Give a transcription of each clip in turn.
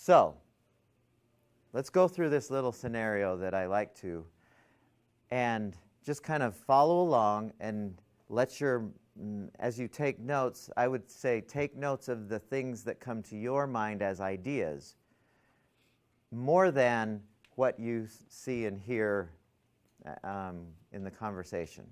So, let's go through this little scenario that I like to, and just kind of follow along and let as you take notes, I would say take notes of the things that come to your mind as ideas, more than what you see and hear in the conversation.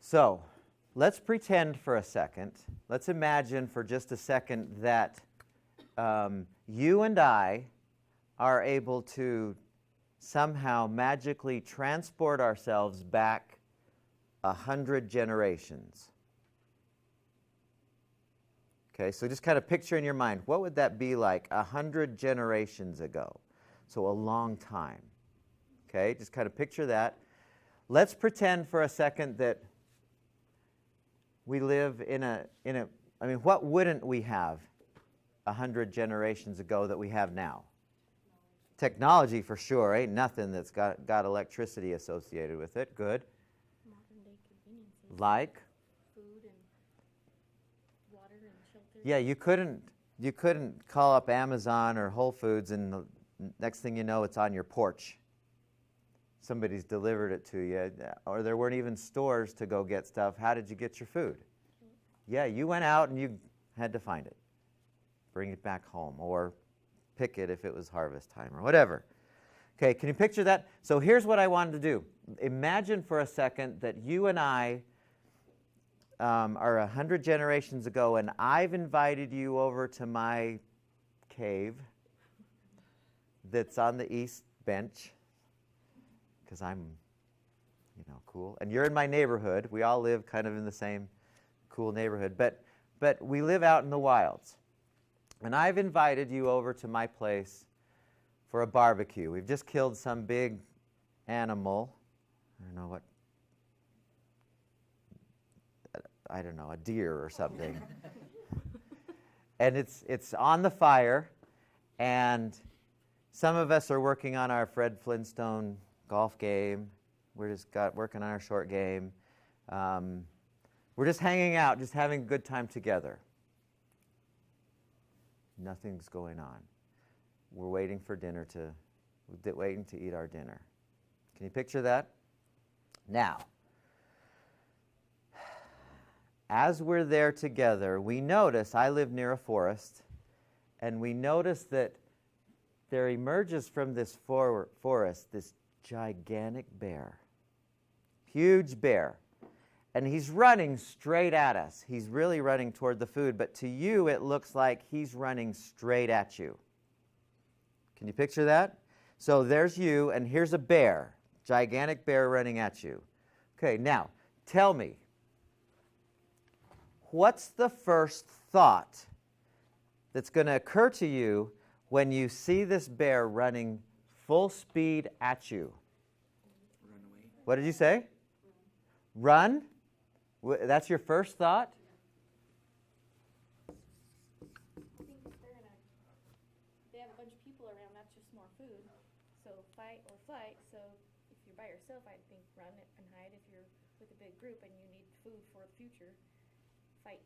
So, let's pretend for a second, let's imagine for just a second that you and I are able to somehow magically transport ourselves back 100 generations. Okay, so just kind of picture in your mind, what would that be like 100 generations ago? So a long time. Okay, just kind of picture that. Let's pretend for a second that we live in a I mean, what wouldn't we have 100 generations ago that we have now? Technology for sure. Ain't nothing that's got electricity associated with it. Good. Modern day conveniences. Like? Food and water and shelter. Yeah, you couldn't call up Amazon or Whole Foods and the next thing you know it's on your porch. Somebody's delivered it to you, or there weren't even stores to go get stuff. How did you get your food? Yeah, you went out and you had to find it. Bring it back home, or pick it if it was harvest time, or whatever. Okay, can you picture that? So here's what I wanted to do. Imagine for a second that you and I are 100 generations ago, and I've invited you over to my cave that's on the east bench, because I'm, cool. And you're in my neighborhood. We all live kind of in the same cool neighborhood, but we live out in the wilds. And I've invited you over to my place for a barbecue. We've just killed some big animal. I don't know, a deer or something. And it's on the fire, and some of us are working on our Fred Flintstone golf game. We're just working on our short game. We're just hanging out, just having a good time together. Nothing's going on. We're waiting for waiting to eat our dinner. Can you picture that? Now, as we're there together, we notice, I live near a forest, and we notice that there emerges from this forest this gigantic bear. Huge bear. And he's running straight at us. He's really running toward the food, but to you it looks like he's running straight at you. Can you picture that? So there's you, and here's a bear, gigantic bear running at you. Okay, now, tell me, what's the first thought that's going to occur to you when you see this bear running full speed at you? Run away. What did you say? Run? That's your first thought? I think they have a bunch of people around, that's just more food. So fight or flight. So if you're by yourself, I think run and hide. If you're with a big group and you need food for the future, fight.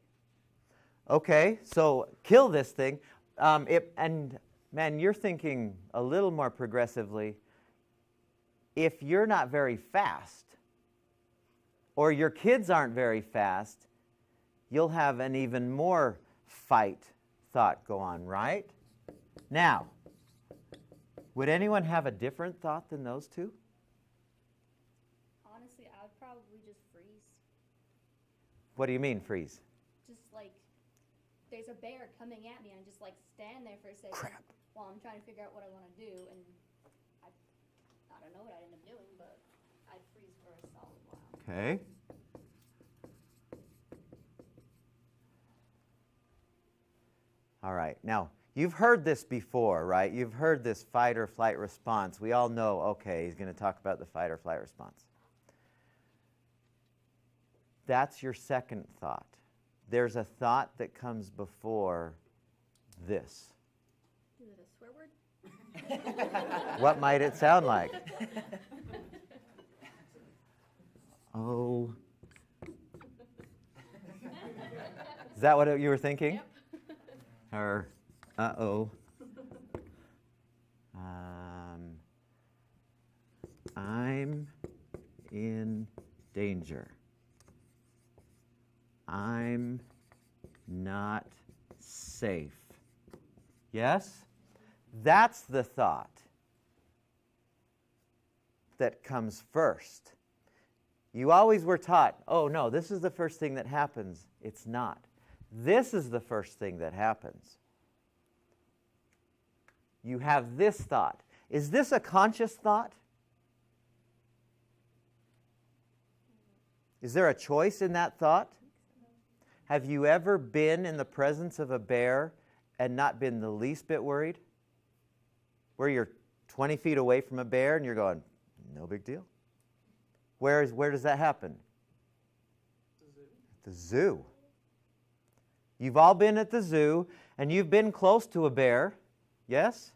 Okay, so kill this thing. And man, you're thinking a little more progressively. If you're not very fast, or your kids aren't very fast, you'll have an even more fight thought go on, right? Now, would anyone have a different thought than those two? Honestly, I would probably just freeze. What do you mean, freeze? Just like, there's a bear coming at me and just like stand there for a second. Crap. While I'm trying to figure out what I want to do, and I don't know what I end up doing, but I'd freeze for a solid while. Okay. All right. Now, you've heard this before, right? You've heard this fight or flight response. We all know, okay, he's going to talk about the fight or flight response. That's your second thought. There's a thought that comes before this. Is it a swear word? What might it sound like? Oh. Is that what you were thinking? Yep. Or Uh-oh. I'm in danger. I'm not safe. Yes? That's the thought that comes first. You always were taught, oh no, this is the first thing that happens. It's not. This is the first thing that happens. You have this thought. Is this a conscious thought? Is there a choice in that thought? Have you ever been in the presence of a bear and not been the least bit worried? Where you're 20 feet away from a bear and you're going, no big deal. Where does that happen? The zoo. You've all been at the zoo and you've been close to a bear, yes?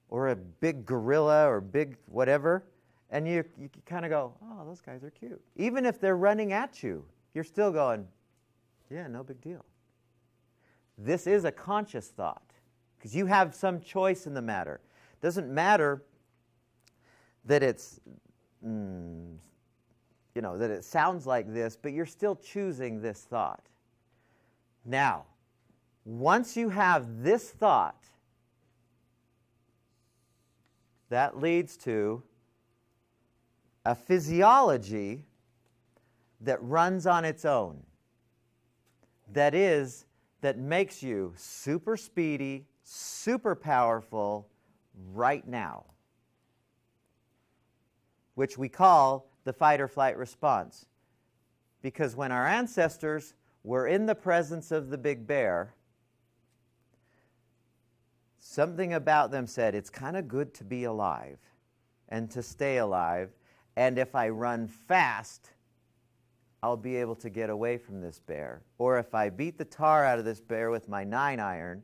Or a big gorilla or big whatever. And you kind of go, oh, those guys are cute. Even if they're running at you, you're still going, yeah, no big deal. This is a conscious thought because you have some choice in the matter. It doesn't matter that it's, that it sounds like this, but you're still choosing this thought. Now, once you have this thought, that leads to a physiology that runs on its own. That makes you super speedy, super powerful right now, which we call the fight or flight response. Because when our ancestors were in the presence of the big bear, something about them said, it's kind of good to be alive and to stay alive. And if I run fast, I'll be able to get away from this bear. Or if I beat the tar out of this bear with my 9-iron,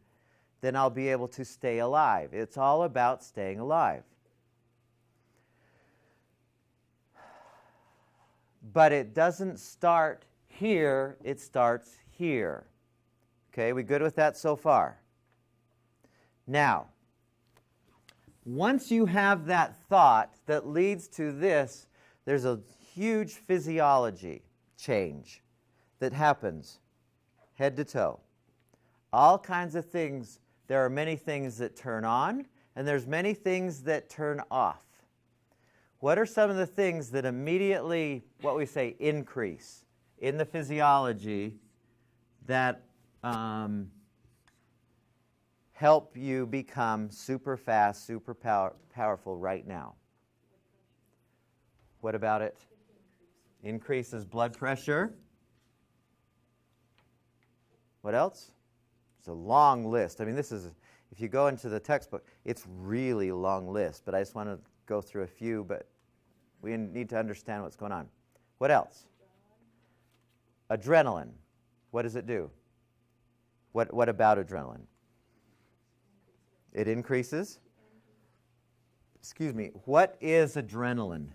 then I'll be able to stay alive. It's all about staying alive. But it doesn't start here, it starts here. Okay, we good with that so far? Now, once you have that thought that leads to this, there's a huge physiology change that happens head to toe. All kinds of things. There are many things that turn on, and there's many things that turn off. What are some of the things that immediately, what we say, increase in the physiology that help you become super fast, super powerful right now? What about it? Increases blood pressure. What else? It's a long list. I mean, this is, if you go into the textbook, it's really a long list, but I just want to go through a few, but we need to understand what's going on. What else? Adrenaline. What does it do? What about adrenaline? It increases? Excuse me. What is adrenaline?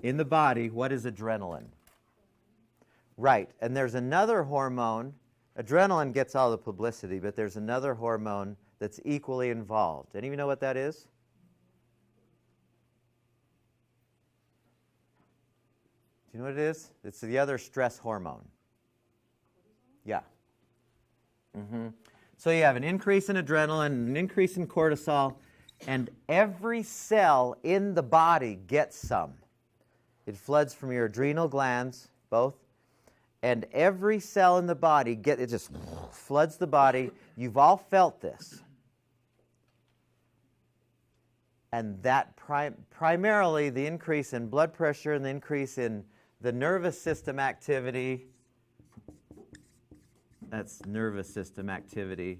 In the body, what is adrenaline? Right. And there's another hormone. Adrenaline gets all the publicity, but there's another hormone that's equally involved. Anyone know what that is? Do you know what it is? It's the other stress hormone. Yeah. So you have an increase in adrenaline, an increase in cortisol, and every cell in the body gets some. It floods from your adrenal glands, both, and every cell in the body it just floods the body. You've all felt this. And that primarily the increase in blood pressure and the increase in the nervous system activity, that's nervous system activity,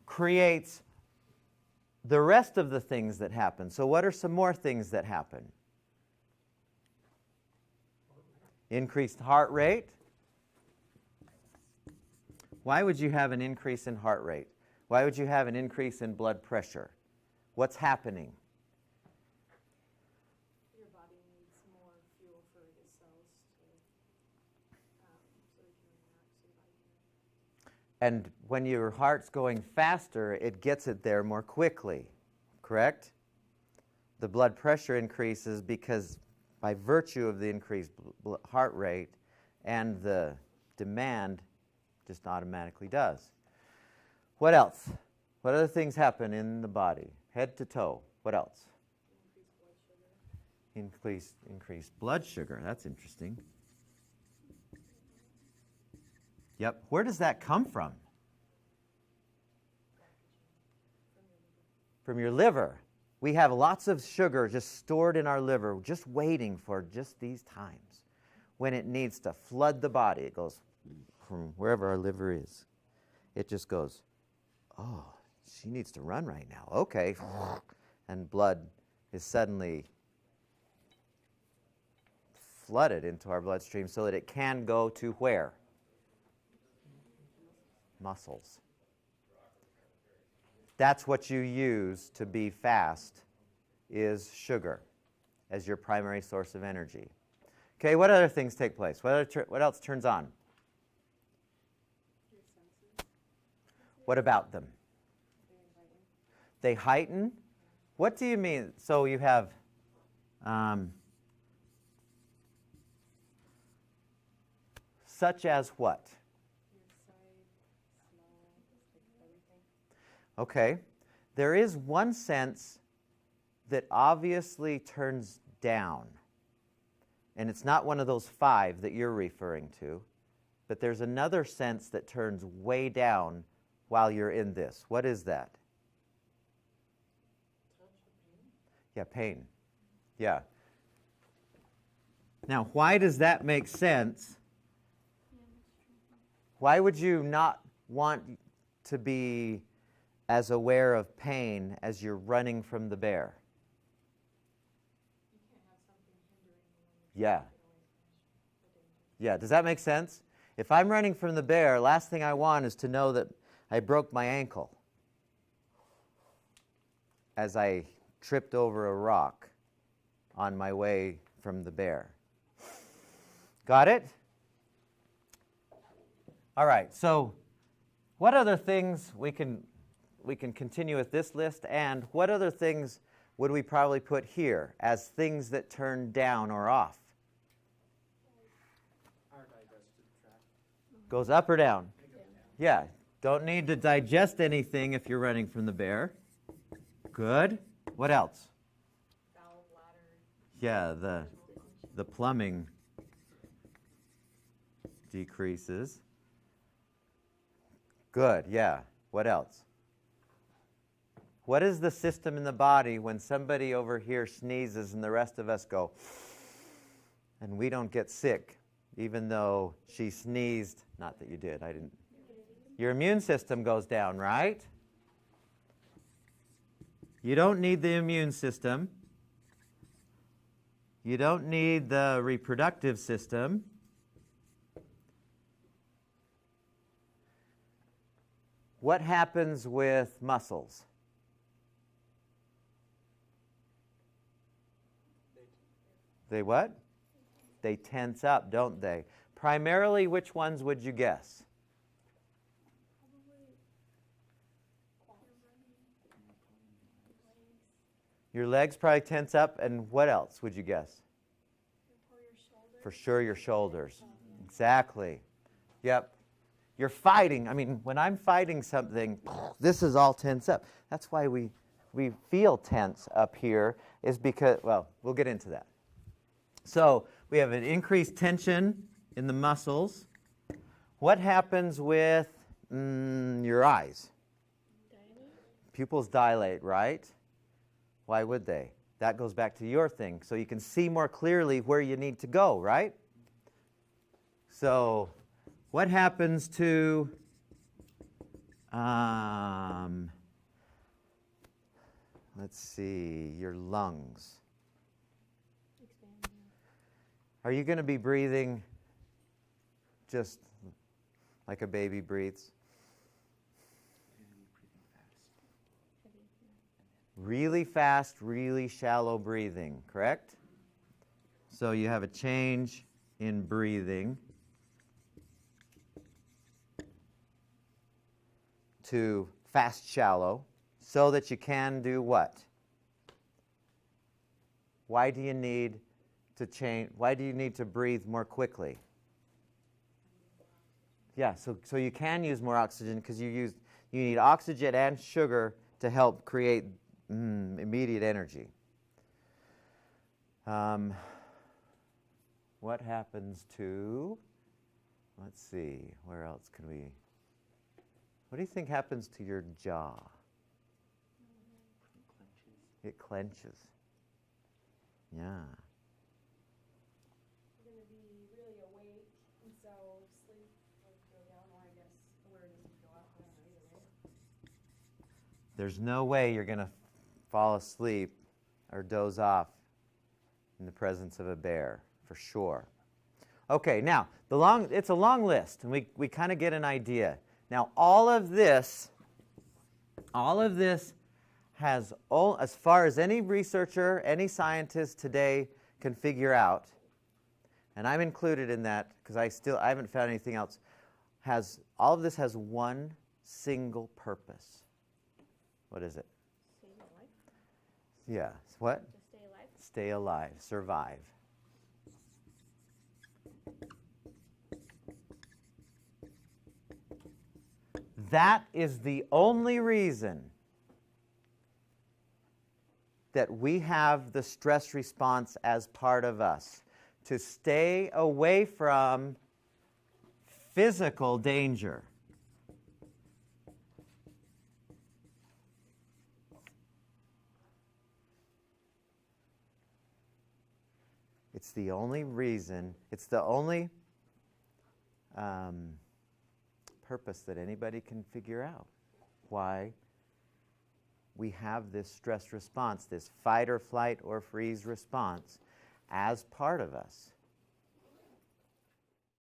creates the rest of the things that happen. So what are some more things that happen? Increased heart rate. Why would you have an increase in heart rate? Why would you have an increase in blood pressure? What's happening? Your body needs more fuel for the cells to, so you can react, so your body And when your heart's going faster, it gets it there more quickly, correct? The blood pressure increases because by virtue of the increased heart rate and the demand just automatically does. What else? What other things happen in the body? Head to toe. What else? Increased blood sugar. That's interesting. Yep. Where does that come from? From your liver. We have lots of sugar just stored in our liver, just waiting for just these times when it needs to flood the body. It goes from wherever our liver is. It just goes, oh, she needs to run right now. Okay. And blood is suddenly flooded into our bloodstream so that it can go to where? Muscles. That's what you use to be fast, is sugar as your primary source of energy. Okay, what other things take place? What else turns on? What about them? They heighten? What do you mean? So you have such as what? Okay. There is one sense that obviously turns down. And it's not one of those 5 that you're referring to. But there's another sense that turns way down while you're in this. What is that? Yeah, pain. Yeah. Now, why does that make sense? Why would you not want to be as aware of pain as you're running from the bear? Yeah. Yeah, does that make sense? If I'm running from the bear, last thing I want is to know that I broke my ankle as I tripped over a rock on my way from the bear. Got it? All right, so what other things we can continue with this list, and what other things would we probably put here as things that turn down or off? Our digestive tract. Goes up or down? Yeah, don't need to digest anything if you're running from the bear. Good. What else? Bowel, bladder. Yeah, the plumbing decreases. Good, yeah. What else? What is the system in the body when somebody over here sneezes and the rest of us go, and we don't get sick, even though she sneezed? Not that you did, I didn't. Your immune system goes down, right? You don't need the immune system. You don't need the reproductive system. What happens with muscles? They what? They tense up, don't they? Primarily, which ones would you guess? Your legs probably tense up, and what else would you guess? For sure, your shoulders. Exactly. Yep. You're fighting. I mean, when I'm fighting something, this is all tense up. That's why we feel tense up here, is because, well, we'll get into that. So we have an increased tension in the muscles. What happens with your eyes? Pupils dilate, right? Why would they? That goes back to your thing. So you can see more clearly where you need to go, right? So what happens to let's see, your lungs? Are you going to be breathing just like a baby breathes? Really fast, really shallow breathing, correct? So you have a change in breathing. to fast shallow so that you can do what? Why do you need to change? Why do you need to breathe more quickly? Yeah, so you can use more oxygen because you need oxygen and sugar to help create immediate energy. What happens to, let's see, where else can we, what do you think happens to your jaw? It clenches. Yeah. You're going to be really awake, and so sleep would go down, or I guess awareness would go up. I don't know, either way. There's no way you're going to fall asleep or doze off in the presence of a bear, for sure. Okay, now, it's a long list, and we kind of get an idea. Now, all of this has, as far as any researcher, any scientist today can figure out, and I'm included in that because I haven't found anything else, all of this has one single purpose. What is it? Stay alive. Yeah. What? To stay alive. Stay alive, survive. That is the only reason that we have the stress response as part of us, to stay away from physical danger. It's the only reason, it's the only purpose that anybody can figure out why we have this stress response, this fight or flight or freeze response as part of us.